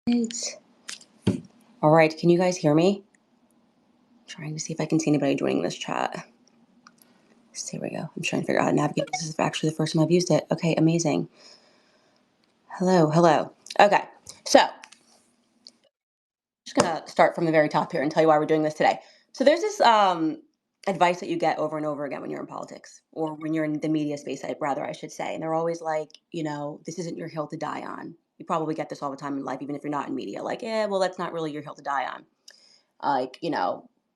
Right. All right, can you guys hear me? Trying to see if I can see anybody joining this chat. So here we go. I'm trying to figure out how to navigate. This is actually the first time I've used it. Okay, amazing. Hello, hello. Okay, so I'm just gonna start from the very top here and tell you why we're doing this today. So there's this advice that you get over and over again when you're in politics or when you're in the media space, I should say, and they're always like, this isn't your hill to die on. You probably get this all the time in life, even if you're not in media. Like, well, that's not really your hill to die on. Like,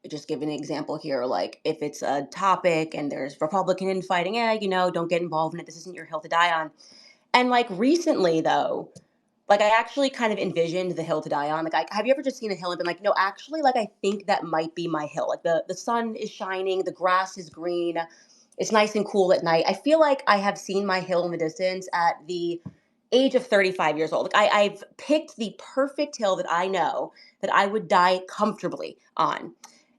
just give an example here, like if it's a topic and there's Republican infighting, don't get involved in it. This isn't your hill to die on. And like recently though, like I actually kind of envisioned the hill to die on. Like, have you ever just seen a hill and been like, no, actually, like I think that might be my hill. Like the sun is shining, the grass is green, it's nice and cool at night. I feel like I have seen my hill in the distance at the age of 35 years old. Like I've picked the perfect hill that I know that I would die comfortably on.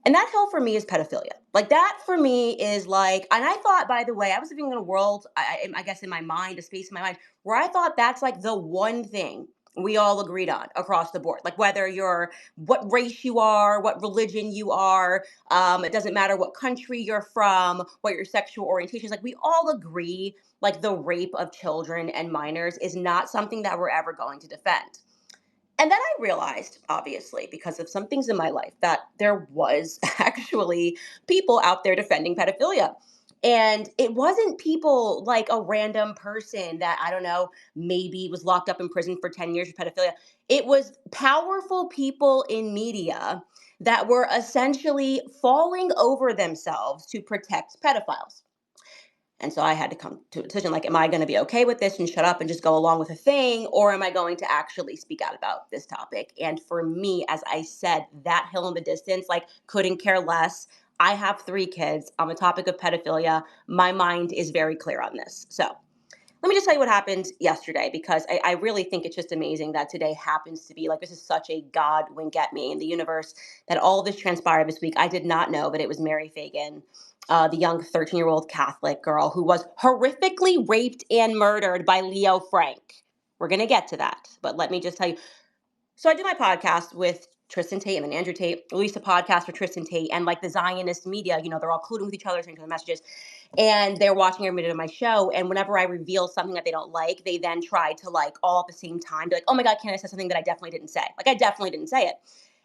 And that hill for me is pedophilia. Like that for me is like, and I thought, by the way, I was living in a world, I guess in my mind, a space in my mind, where I thought that's like the one thing we all agreed on across the board. Like whether you're, what race you are, what religion you are, it doesn't matter what country you're from, what your sexual orientation is. Like we all agree, like the rape of children and minors is not something that we're ever going to defend. And then I realized, obviously, because of some things in my life, that there was actually people out there defending pedophilia. And it wasn't people like a random person that, I don't know, maybe was locked up in prison for 10 years for pedophilia. It was powerful people in media that were essentially falling over themselves to protect pedophiles. And so I had to come to a decision like, am I going to be okay with this and shut up and just go along with a thing? Or am I going to actually speak out about this topic? And for me, as I said, that hill in the distance, like couldn't care less. I have 3 kids on the topic of pedophilia. My mind is very clear on this. So let me just tell you what happened yesterday, because I really think it's just amazing that today happens to be like, this is such a God wink at me in the universe that all of this transpired this week. I did not know, but it was Mary Fagan, the young 13-year-old Catholic girl who was horrifically raped and murdered by Leo Frank. We're going to get to that. But let me just tell you. So I do my podcast with Tristan Tate and then Andrew Tate, released a podcast for Tristan Tate, and like the Zionist media, they're all colluding with each other, sending each other messages, and they're watching every minute of my show. And whenever I reveal something that they don't like, they then try to like all at the same time be like, oh my God, Candace said something that I definitely didn't say. Like I definitely didn't say it.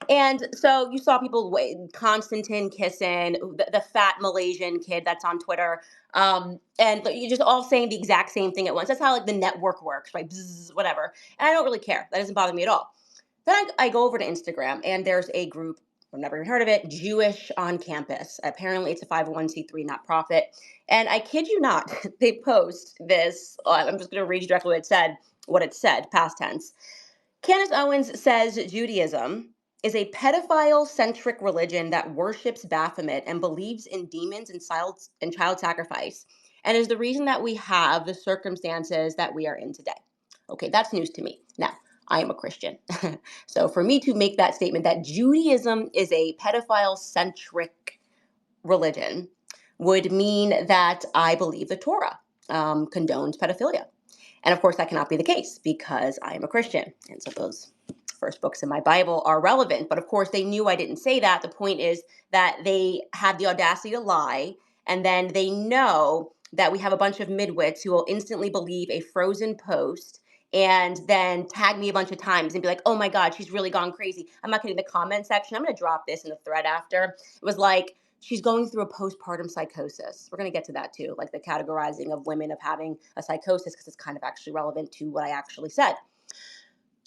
And so you saw people, Constantine kissing, the fat Malaysian kid that's on Twitter, and you just all saying the exact same thing at once. That's how like the network works, right? Bzz, whatever. And I don't really care. That doesn't bother me at all. Then I go over to Instagram and there's a group, I've never even heard of it, Jewish on Campus. Apparently it's a 501c3 not-profit. And I kid you not, they post this. I'm just going to read you directly what it said, past tense. Candace Owens says Judaism is a pedophile-centric religion that worships Baphomet and believes in demons and child sacrifice, and is the reason that we have the circumstances that we are in today. Okay, that's news to me. Now, I am a Christian. So for me to make that statement that Judaism is a pedophile-centric religion would mean that I believe the Torah condones pedophilia. And of course, that cannot be the case because I am a Christian. And so those first books in my Bible are relevant. But of course, they knew I didn't say that. The point is that they had the audacity to lie. And then they know that we have a bunch of midwits who will instantly believe a frozen post and then tag me a bunch of times and be like, oh my God, she's really gone crazy. I'm not getting the comment section. I'm going to drop this in the thread after. It was like, she's going through a postpartum psychosis. We're going to get to that too, like the categorizing of women of having a psychosis, because it's kind of actually relevant to what I actually said.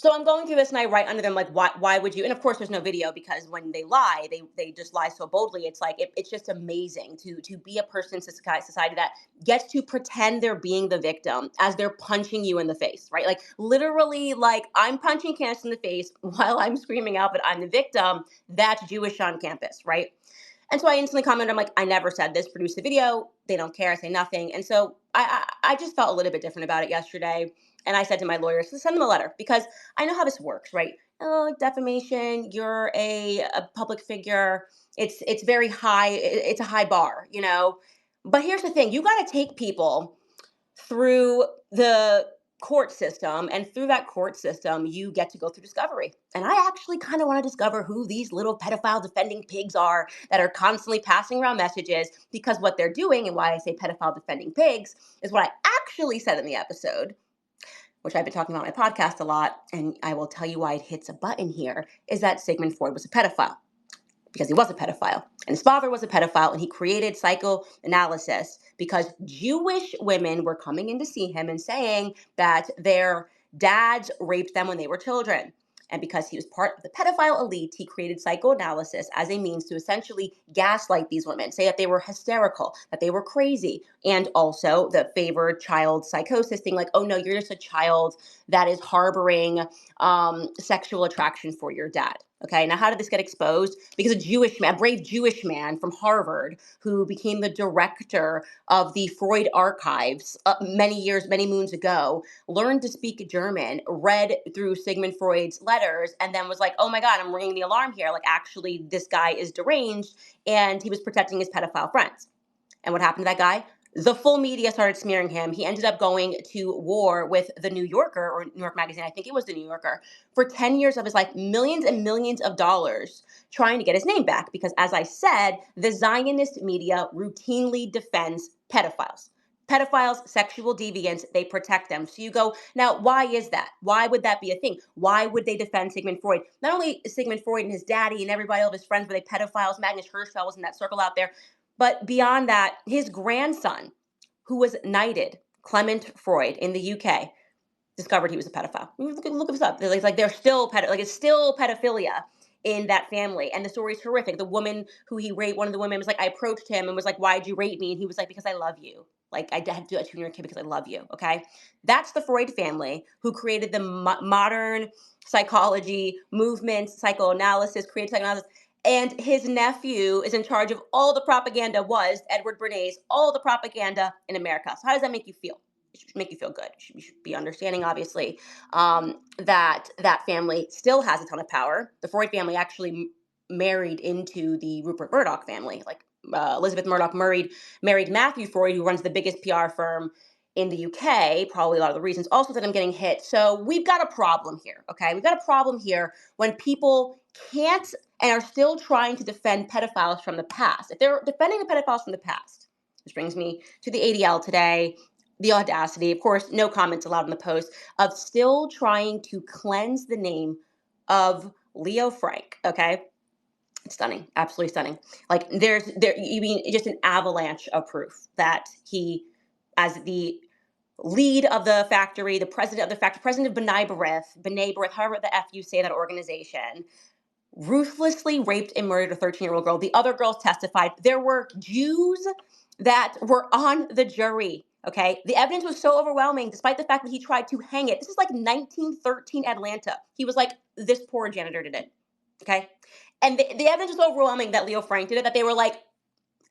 So I'm going through this and I write under them like, why would you? And of course, there's no video because when they lie, they just lie so boldly. It's like, it's just amazing to be a person in society that gets to pretend they're being the victim as they're punching you in the face, right? Like literally, like I'm punching Candace in the face while I'm screaming out that I'm the victim. That's Jewish on campus, right? And so I instantly commented, I'm like, I never said this, produce the video. They don't care. I say nothing. And so I just felt a little bit different about it yesterday. And I said to my lawyers to send them a letter because I know how this works, right? Oh, defamation, you're a public figure. It's very high. It's a high bar. But here's the thing. You got to take people through the court system, and through that court system you get to go through discovery. And I actually kind of want to discover who these little pedophile defending pigs are that are constantly passing around messages, because what they're doing, and why I say pedophile defending pigs, is what I actually said in the episode, which I've been talking about on my podcast a lot, and I will tell you why it hits a button here, is that Sigmund Freud was a pedophile, because he was a pedophile. And his father was a pedophile, and he created psychoanalysis because Jewish women were coming in to see him and saying that their dads raped them when they were children. And because he was part of the pedophile elite, he created psychoanalysis as a means to essentially gaslight these women, say that they were hysterical, that they were crazy, and also the favored child psychosis thing, like, oh no, you're just a child that is harboring sexual attraction for your dad. Okay, now how did this get exposed? Because a Jewish man, a brave Jewish man from Harvard, who became the director of the Freud archives many moons ago, learned to speak German, read through Sigmund Freud's letters, and then was like, oh my God, I'm ringing the alarm here. Like, actually, this guy is deranged, and he was protecting his pedophile friends. And what happened to that guy? The full media started smearing him. He ended up going to war with the New Yorker, or New York Magazine, I think it was the New Yorker, for 10 years of his life, millions and millions of dollars, trying to get his name back. Because as I said, the Zionist media routinely defends pedophiles. Pedophiles, sexual deviants, they protect them. So you go, now, why is that? Why would that be a thing? Why would they defend Sigmund Freud? Not only Sigmund Freud and his daddy and everybody, all of his friends, were they pedophiles? Magnus Hirschfeld was in that circle out there. But beyond that, his grandson, who was knighted, Clement Freud, in the UK, discovered he was a pedophile. Look this up. Like they're still it's still pedophilia in that family. And the story is horrific. The woman who he raped, one of the women was like, I approached him and was like, why'd you rape me? And he was like, because I love you. Like, I had to do that to your kid because I love you. Okay. That's the Freud family who created the modern psychology movement, psychoanalysis, creative psychoanalysis. And his nephew is in charge of all the propaganda, was Edward Bernays, all the propaganda in America. So how does that make you feel? It should make you feel good. You should be understanding, obviously, that family still has a ton of power. The Freud family actually married into the Rupert Murdoch family. Like, Elizabeth Murdoch married Matthew Freud, who runs the biggest PR firm in the UK. Probably a lot of the reasons also that I'm getting hit. So we've got a problem here, okay? We've got a problem here when people can't and are still trying to defend pedophiles from the past. If they're defending the pedophiles from the past, which brings me to the ADL today, the audacity, of course, no comments allowed in the post, of still trying to cleanse the name of Leo Frank, okay? It's stunning, absolutely stunning. Like, you mean just an avalanche of proof that he, as the lead of the factory, the president of the factory, president of B'nai B'rith, however the F you say that organization, ruthlessly raped and murdered a 13-year-old girl. The other girls testified. There were Jews that were on the jury. Okay. The evidence was so overwhelming, despite the fact that he tried to hang it. This is like 1913 Atlanta. He was like, this poor janitor did it. Okay. And the evidence was so overwhelming that Leo Frank did it, that they were like,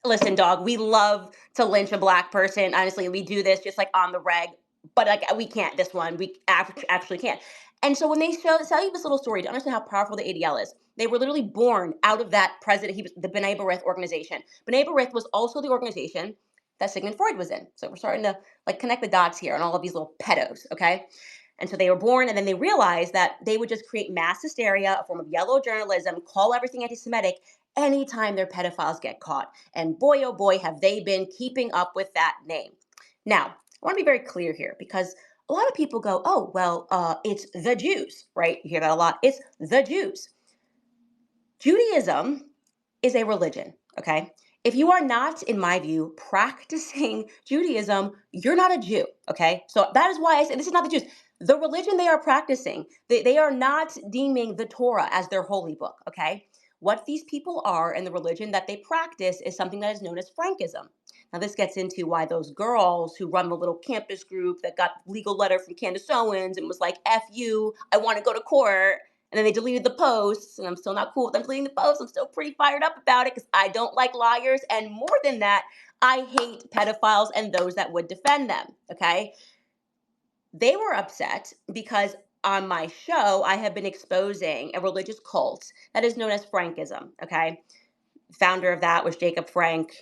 listen, dog, we love to lynch a black person. Honestly, we do this just like on the reg, but like we can't this one. We actually can't. And so when they tell you this little story to understand how powerful the ADL is, they were literally born out of that president. He was the B'nai B'rith organization. B'nai B'rith was also the organization that Sigmund Freud was in. So we're starting to like connect the dots here on all of these little pedos, okay? And so they were born, and then they realized that they would just create mass hysteria, a form of yellow journalism, call everything anti-Semitic anytime their pedophiles get caught. And boy, oh boy, have they been keeping up with that name. Now, I want to be very clear here, because a lot of people go, oh, well, it's the Jews, right? You hear that a lot. It's the Jews. Judaism is a religion, okay? If you are not, in my view, practicing Judaism, you're not a Jew, okay? So that is why I say this is not the Jews. The religion they are practicing, they are not deeming the Torah as their holy book, okay? What these people are and the religion that they practice is something that is known as Frankism. Now, this gets into why those girls who run the little campus group that got legal letter from Candace Owens and was like, F you, I want to go to court. And then they deleted the posts, and I'm still not cool with them deleting the posts. I'm still pretty fired up about it because I don't like liars. And more than that, I hate pedophiles and those that would defend them, okay? They were upset because on my show, I have been exposing a religious cult that is known as Frankism, okay? Founder of that was Jacob Frank.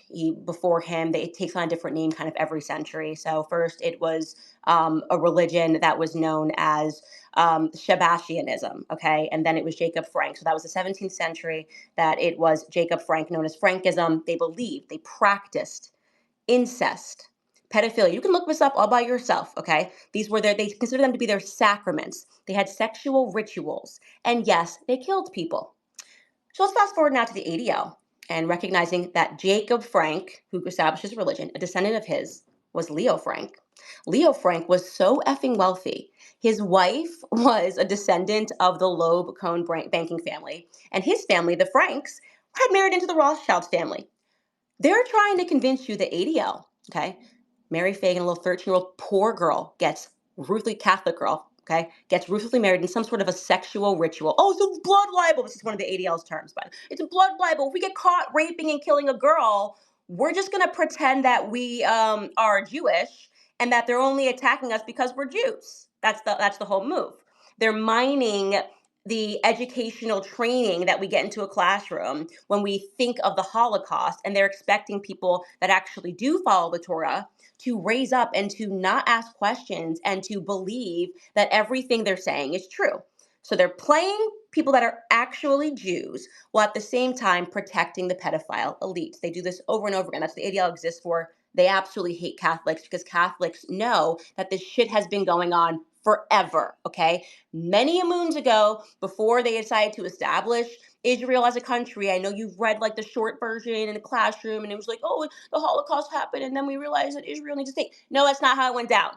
Before him, it takes on a different name kind of every century. So first it was a religion that was known as Shabashianism, okay? And then it was Jacob Frank. So that was the 17th century that it was Jacob Frank, known as Frankism. They practiced incest, pedophilia. You can look this up all by yourself, okay? They consider them to be their sacraments. They had sexual rituals. And yes, they killed people. So let's fast forward now to the ADL and recognizing that Jacob Frank, who established his religion, a descendant of his, was Leo Frank. Leo Frank was so effing wealthy. His wife was a descendant of the Loeb Cohn banking family, and his family, the Franks, had married into the Rothschild family. They're trying to convince you that ADL, okay, Mary Fagan, a little 13-year-old poor girl, ruthlessly Catholic girl, okay, gets ruthlessly married in some sort of a sexual ritual. Oh, so blood libel. This is one of the ADL's terms, but it's a blood libel. If we get caught raping and killing a girl, we're just going to pretend that we are Jewish and that they're only attacking us because we're Jews. That's the whole move. They're mining the educational training that we get into a classroom when we think of the Holocaust, and they're expecting people that actually do follow the Torah to raise up and to not ask questions and to believe that everything they're saying is true. So they're playing people that are actually Jews while at the same time protecting the pedophile elite. They do this over and over again. That's what the ADL exists for. They absolutely hate Catholics because Catholics know that this shit has been going on forever, okay? Many moons ago, before they decided to establish Israel as a country, I know you've read like the short version in the classroom, and it was like, oh, the Holocaust happened, and then we realized that Israel needs a state. No, that's not how it went down.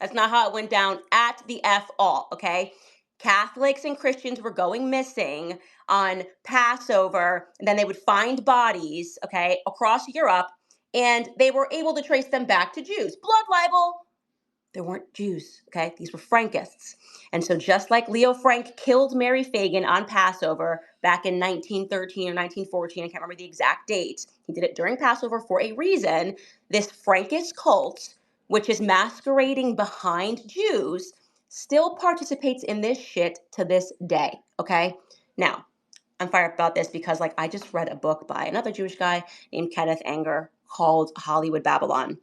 That's not how it went down at the F all, okay? Catholics and Christians were going missing on Passover, and then they would find bodies, okay, across Europe, and they were able to trace them back to Jews. Blood libel. They weren't Jews, okay? These were Frankists. And so just like Leo Frank killed Mary Fagan on Passover back in 1913 or 1914, I can't remember the exact date, he did it during Passover for a reason, this Frankist cult, which is masquerading behind Jews, still participates in this shit to this day, okay? Now, I'm fired up about this because like I just read a book by another Jewish guy named Kenneth Anger called Hollywood Babylon.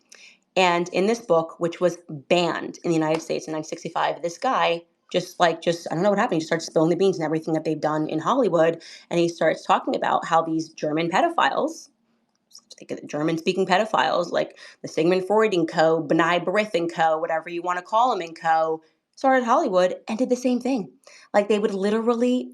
And in this book, which was banned in the United States in 1965, this guy I don't know what happened. He just starts spilling the beans and everything that they've done in Hollywood. And he starts talking about how these German pedophiles, think of the German-speaking pedophiles, like the Sigmund Freud and co., B'nai B'rith and co., whatever you want to call them and co., started Hollywood and did the same thing. Like they would literally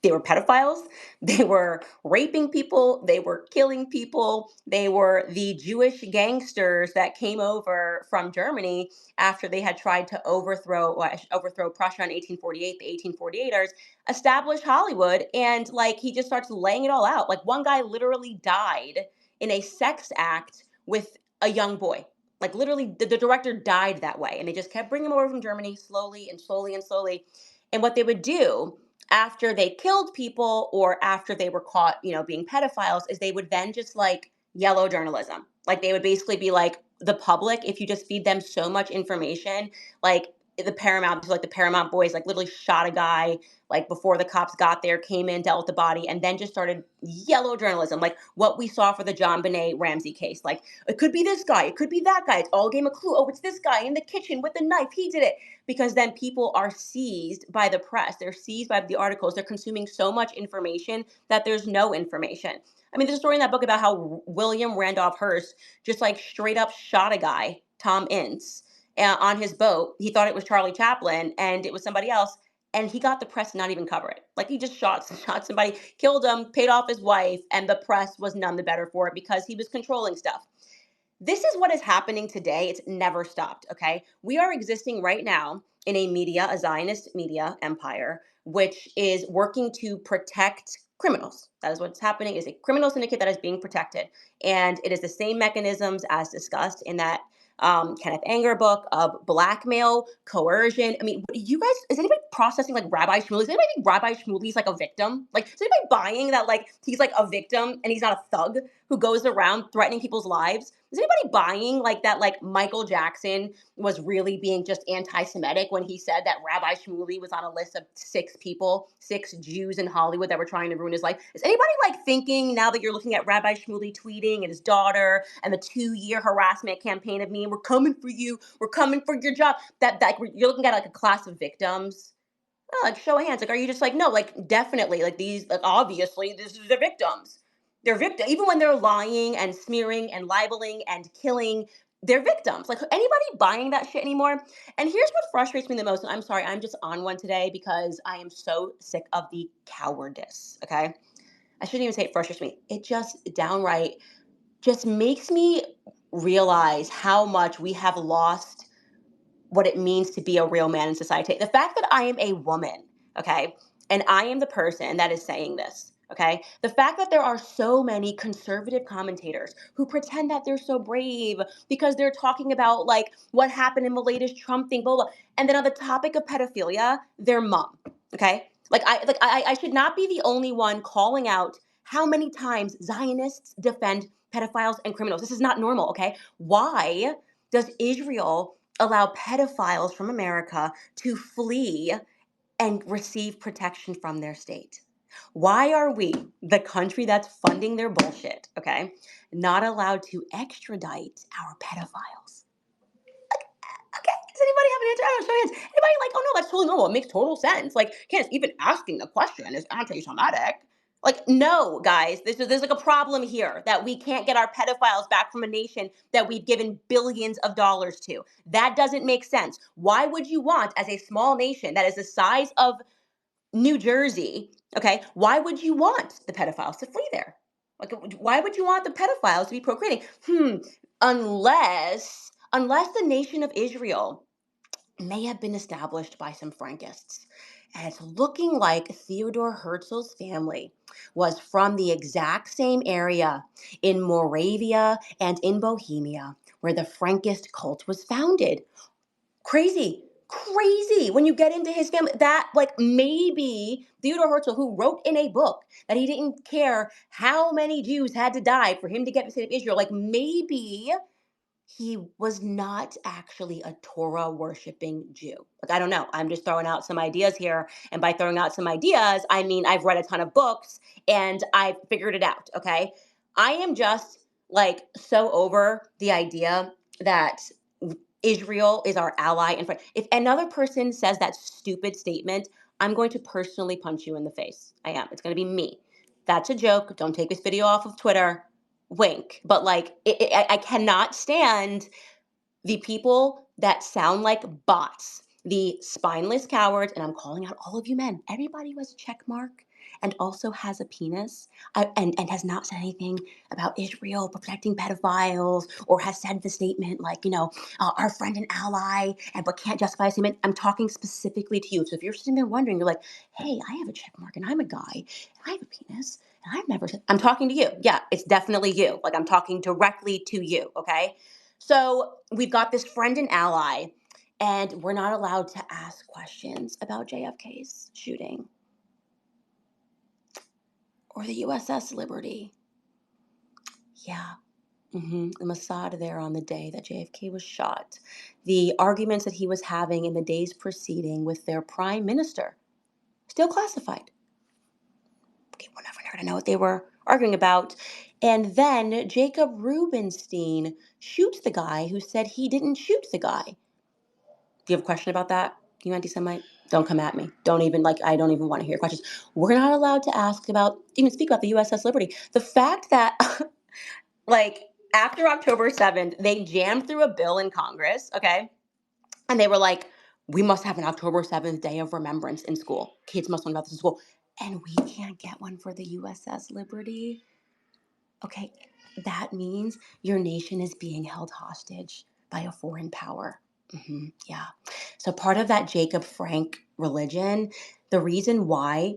they were pedophiles, they were raping people, they were killing people, they were the Jewish gangsters that came over from Germany after they had tried to overthrow Prussia in 1848. The 1848ers established Hollywood, and like he just starts laying it all out. Like one guy literally died in a sex act with a young boy. Like literally, the director died that way, and they just kept bringing him over from Germany slowly and slowly and slowly. And what they would do after they killed people or after they were caught, being pedophiles, is they would then just like yellow journalism. Like they would basically be like the public, if you just feed them so much information, like the Paramount boys, like literally shot a guy like before the cops got there, came in, dealt with the body, and then just started yellow journalism, like what we saw for the John Benet Ramsey case. Like it could be this guy, it could be that guy. It's all a game of clue. Oh, it's this guy in the kitchen with the knife. He did it. Because then people are seized by the press. They're seized by the articles. They're consuming so much information that there's no information. I mean, there's a story in that book about how William Randolph Hearst just like straight up shot a guy, Tom Ince, on his boat. He thought it was Charlie Chaplin and it was somebody else. And he got the press to not even cover it. Like he just shot somebody, killed him, paid off his wife, and the press was none the better for it because he was controlling stuff. This is what is happening today. It's never stopped, okay? We are existing right now in a Zionist media empire, which is working to protect criminals. That is what's happening, is a criminal syndicate that is being protected. And it is the same mechanisms as discussed in that Kenneth Anger book of blackmail, coercion. I mean, you guys, is anybody processing like Rabbi Shmuley? Does anybody think Rabbi Shmuley's like a victim? Like, is anybody buying that like he's like a victim and he's not a thug? who goes around threatening people's lives? Is anybody buying like that? Like Michael Jackson was really being just anti-Semitic when he said that Rabbi Shmuley was on a list of 6 people, 6 Jews in Hollywood that were trying to ruin his life. Is anybody like thinking now that you're looking at Rabbi Shmuley tweeting and his daughter and the 2-year harassment campaign of me, we're coming for you, we're coming for your job, that you're looking at like a class of victims? Oh, like show of hands. Like, are you just like, no, like definitely, like these, like obviously, this is the victims. They're victims, even when they're lying and smearing and libeling and killing. They're victims. Like anybody buying that shit anymore? And here's what frustrates me the most. And I'm sorry, I'm just on one today because I am so sick of the cowardice. Okay, I shouldn't even say it frustrates me. It just downright just makes me realize how much we have lost what it means to be a real man in society. The fact that I am a woman, okay, and I am the person that is saying this, okay, the fact that there are so many conservative commentators who pretend that they're so brave because they're talking about like what happened in the latest Trump thing, blah, blah, and then on the topic of pedophilia, their mom, okay, I should not be the only one calling out how many times Zionists defend pedophiles and criminals. This is not normal, okay? Why does Israel allow pedophiles from America to flee and receive protection from their state? Why are we, the country that's funding their bullshit, okay, not allowed to extradite our pedophiles? Okay, does anybody have an answer? I don't know, show your hands. Anybody like, oh no, that's totally normal. It makes total sense. Like, can't even asking the question is anti-Semitic. Like, no, guys, there's like a problem here that we can't get our pedophiles back from a nation that we've given billions of dollars to. That doesn't make sense. Why would you want, as a small nation that is the size of New Jersey, okay, why would you want the pedophiles to flee there? Like, why would you want the pedophiles to be procreating? Unless the nation of Israel may have been established by some Frankists. And it's looking like Theodore Herzl's family was from the exact same area in Moravia and in Bohemia where the Frankist cult was founded. Crazy. Crazy when you get into his family. That, like, maybe Theodore Herzl, who wrote in a book that he didn't care how many Jews had to die for him to get the state of Israel, like, maybe he was not actually a Torah worshiping Jew. Like, I don't know. I'm just throwing out some ideas here. And by throwing out some ideas, I mean, I've read a ton of books and I've figured it out. Okay. I am just like so over the idea that Israel is our ally and friend. If another person says that stupid statement, I'm going to personally punch you in the face. I am. It's going to be me. That's a joke. Don't take this video off of Twitter. Wink. But like, I cannot stand the people that sound like bots, the spineless cowards, and I'm calling out all of you men, everybody who has a check mark and also has a penis and has not said anything about Israel protecting pedophiles or has said the statement like, our friend and ally, and but can't justify a statement. I'm talking specifically to you. So if you're sitting there wondering, you're like, hey, I have a check mark and I'm a guy and I have a penis and I've never said, I'm talking to you. Yeah, it's definitely you. Like I'm talking directly to you, okay? So we've got this friend and ally, and we're not allowed to ask questions about JFK's shooting or the USS Liberty. Yeah. The Mossad there on the day that JFK was shot. The arguments that he was having in the days preceding with their prime minister, still classified. Okay, we're never going to know what they were arguing about. And then Jacob Rubenstein shoots the guy who said he didn't shoot the guy. Do you have a question about that? You anti-Semite? Don't come at me. Don't even, I don't even want to hear questions. We're not allowed to even speak about the USS Liberty. The fact that, after October 7th, they jammed through a bill in Congress, okay? And they were like, we must have an October 7th Day of Remembrance in school. Kids must learn about this in school. And we can't get one for the USS Liberty. Okay, that means your nation is being held hostage by a foreign power. Yeah. So part of that Jacob Frank religion, the reason why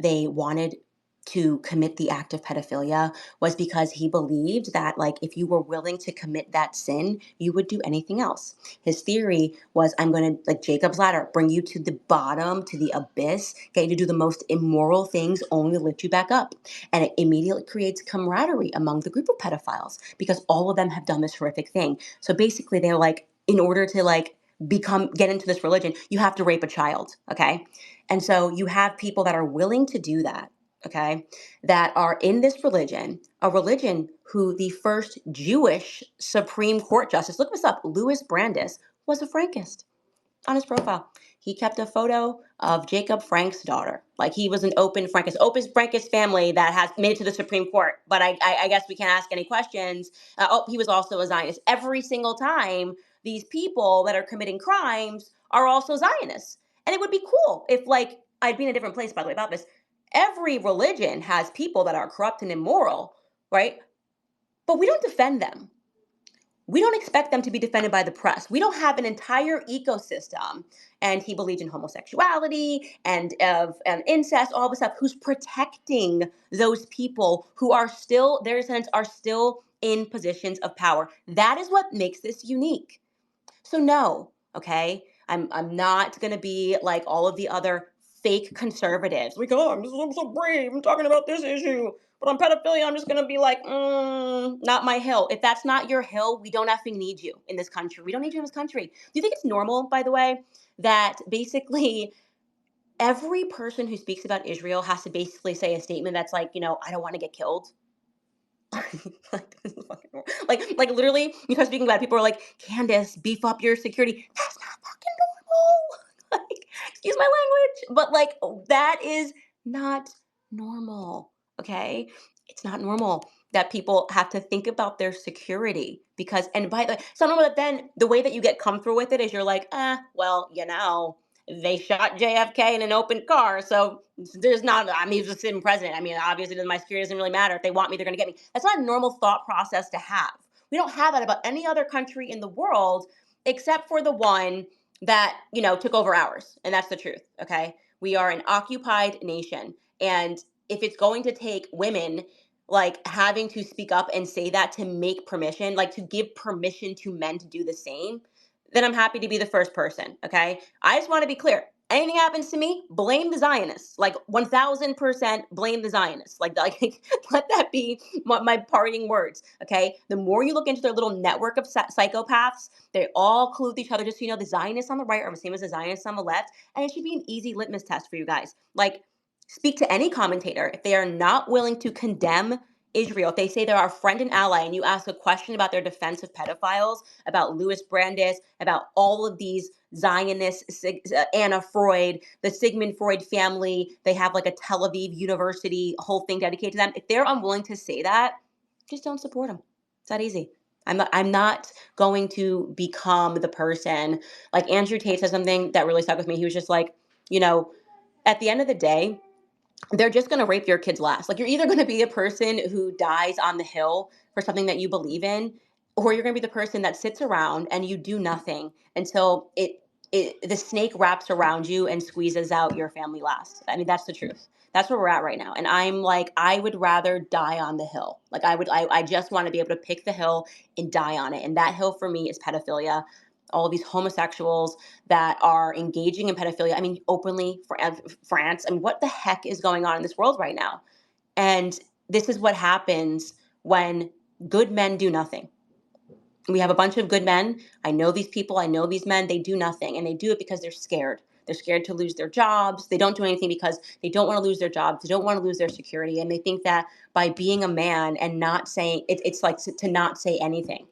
they wanted to commit the act of pedophilia was because he believed that, like, if you were willing to commit that sin, you would do anything else. His theory was, I'm going to, like Jacob's ladder, bring you to the bottom, to the abyss, get you to do the most immoral things only to lift you back up. And it immediately creates camaraderie among the group of pedophiles because all of them have done this horrific thing. So basically they're like, in order to like get into this religion, you have to rape a child. Okay. And so you have people that are willing to do that, okay, that are in this religion, a religion who the first Jewish Supreme Court justice, look this up, Louis Brandeis, was a Frankist on his profile. He kept a photo of Jacob Frank's daughter. Like he was an open Frankist family that has made it to the Supreme Court. But I guess we can't ask any questions. He was also a Zionist. Every single time, these people that are committing crimes are also Zionists. And it would be cool if, like, I'd be in a different place, by the way, about this. Every religion has people that are corrupt and immoral, right? But we don't defend them. We don't expect them to be defended by the press. We don't have an entire ecosystem. And he believed in homosexuality and of incest, all this stuff, who's protecting those people who are still, their descendants are still in positions of power. That is what makes this unique. So no, okay, I'm not gonna be like all of the other fake conservatives. Like, oh, I'm so brave. I'm talking about this issue, but on pedophilia, I'm just gonna be like, not my hill. If that's not your hill, we don't effing need you in this country. We don't need you in this country. Do you think it's normal, by the way, that basically every person who speaks about Israel has to basically say a statement that's like, I don't want to get killed? like, this is fucking like literally, you start speaking about it, people are like, Candace, beef up your security. That's not fucking normal. Like, excuse my language, but like that is not normal. Okay, it's not normal that people have to think about their security because, and by the way, it's not normal that then the way that you get comfortable with it is you're like, well, they shot JFK in an open car, so there's not, I mean, he's a sitting president. I mean, obviously, my security doesn't really matter. If they want me, they're going to get me. That's not a normal thought process to have. We don't have that about any other country in the world except for the one that, took over ours. And that's the truth, okay? We are an occupied nation. And if it's going to take women like having to speak up and say that to make permission, like to give permission to men to do the same, then I'm happy to be the first person, okay? I just want to be clear. Anything happens to me, blame the Zionists. Like 1000% blame the Zionists. Like let that be my parting words, okay? The more you look into their little network of psychopaths, they all collude with each other. Just so you know, the Zionists on the right are the same as the Zionists on the left. And it should be an easy litmus test for you guys. Like, speak to any commentator. If they are not willing to condemn Israel, if they say they're our friend and ally, and you ask a question about their defense of pedophiles, about Louis Brandeis, about all of these Zionists, Anna Freud, the Sigmund Freud family, they have like a Tel Aviv University whole thing dedicated to them. If they're unwilling to say that, just don't support them. It's that easy. I'm not going to become the person. Like Andrew Tate said something that really stuck with me. He was just like, at the end of the day, they're just going to rape your kids last. Like, you're either going to be a person who dies on the hill for something that you believe in, or you're going to be the person that sits around and you do nothing until the snake wraps around you and squeezes out your family last. I mean, that's the truth. That's where we're at right now. And I'm like, I would rather die on the hill. Like I just want to be able to pick the hill and die on it. And that hill for me is pedophilia. All of these homosexuals that are engaging in pedophilia. I mean, openly for France. I mean, what the heck is going on in this world right now? And this is what happens when good men do nothing. We have a bunch of good men. I know these people. I know these men. They do nothing. And they do it because they're scared. They're scared to lose their jobs. They don't do anything because they don't want to lose their jobs. They don't want to lose their security. And they think that by being a man and not saying, it's like to not say anything.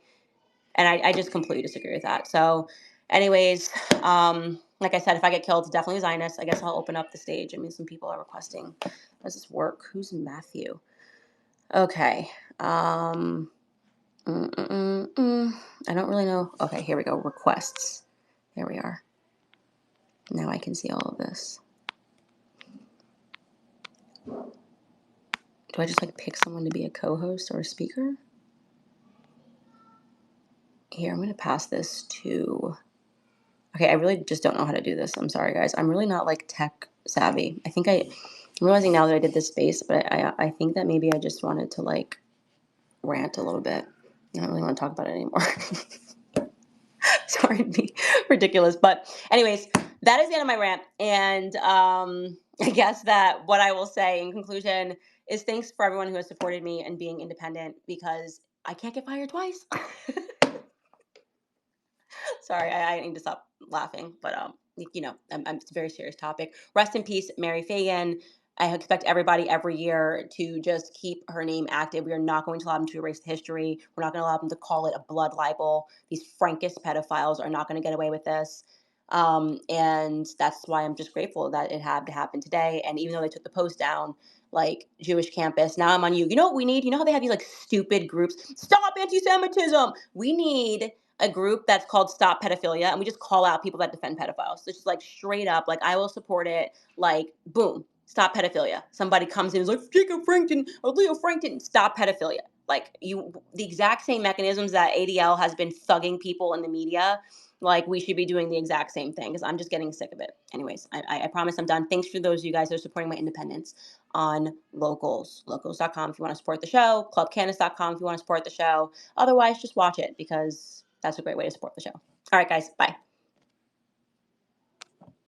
And I just completely disagree with that. So anyways, like I said, if I get killed, it's definitely a Zionist. I guess I'll open up the stage. I mean, some people are requesting. Does this work? Who's Matthew? Okay. I don't really know. Okay, here we go. Requests. There we are. Now I can see all of this. Do I just like pick someone to be a co-host or a speaker? Here, I'm going to pass this to... Okay, I really just don't know how to do this. I'm sorry, guys. I'm really not like tech savvy. I think I'm realizing now that I did this space, but I think that maybe I just wanted to like rant a little bit. I don't really want to talk about it anymore. Sorry to be ridiculous. But anyways, that is the end of my rant. And I guess that what I will say in conclusion is thanks for everyone who has supported me and being independent, because I can't get fired twice. Sorry, I need to stop laughing, but it's a very serious topic. Rest in peace, Mary Fagan. I expect everybody every year to just keep her name active. We are not going to allow them to erase history. We're not going to allow them to call it a blood libel. These Frankist pedophiles are not going to get away with this. And that's why I'm just grateful that it had to happen today. And even though they took the post down, like Jewish campus, now I'm on you. You know what we need? You know how they have these like stupid groups? Stop anti-Semitism. We need a group that's called Stop Pedophilia, and we just call out people that defend pedophiles. So it's just like straight up, like I will support it. Like boom, stop pedophilia. Somebody comes in and is like Jacob Frankton or Leo Frankton, stop pedophilia. Like the exact same mechanisms that ADL has been thugging people in the media. Like we should be doing the exact same thing, because I'm just getting sick of it. Anyways, I promise I'm done. Thanks for those of you guys that are supporting my independence on Locals. Locals.com if you want to support the show. ClubCandace.com if you want to support the show. Otherwise, just watch it, because that's a great way to support the show. All right, guys. Bye.